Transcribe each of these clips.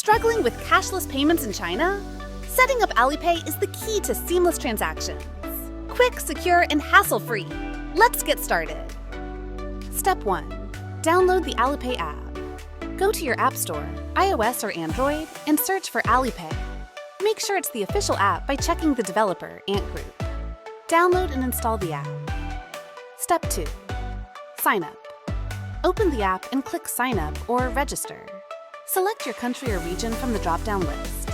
Struggling with cashless payments in China? Setting up Alipay is the key to seamless transactions. Quick, secure, and hassle-free. Let's get started. Step 1. Download the Alipay app. Go to your App Store, iOS or Android, and search for Alipay. Make sure it's the official app by checking the developer, Ant Group. Download and install the app. Step 2. Sign up. Open the app and click Sign Up or Register. Select your country or region from the drop-down list.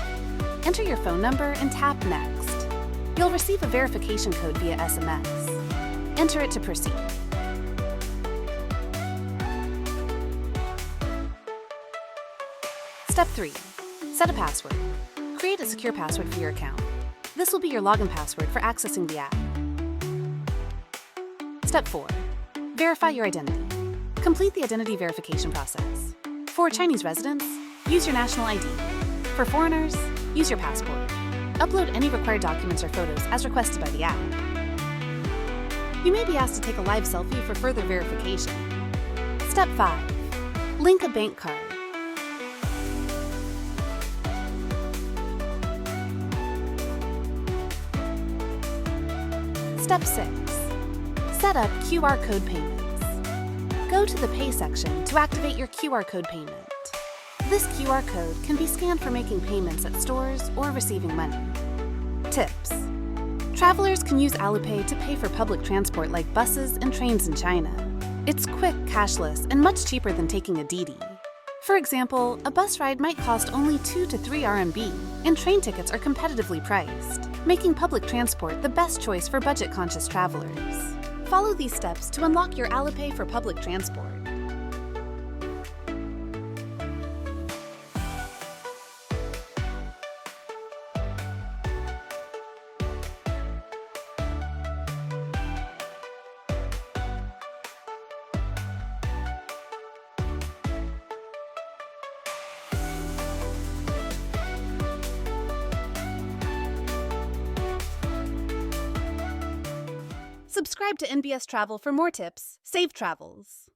Enter your phone number and tap Next. You'll receive a verification code via SMS. Enter it to proceed. Step 3. Set a password. Create a secure password for your account. This will be your login password for accessing the app. Step 4. Verify your identity. Complete the identity verification process. For Chinese residents, use your national ID. For foreigners, use your passport. Upload any required documents or photos as requested by the app. You may be asked to take a live selfie for further verification. Step 5. Link a bank card. Step 6. Set up QR code payments. Go to the Pay section to activate your QR code payment. This QR code can be scanned for making payments at stores or receiving money. Tips. Travelers can use Alipay to pay for public transport like buses and trains in China. It's quick, cashless, and much cheaper than taking a Didi. For example, a bus ride might cost only 2 to 3 RMB, and train tickets are competitively priced, making public transport the best choice for budget-conscious travelers. Follow these steps to unlock your Alipay for public transport. Subscribe to NBS Travel for more tips. Safe travels!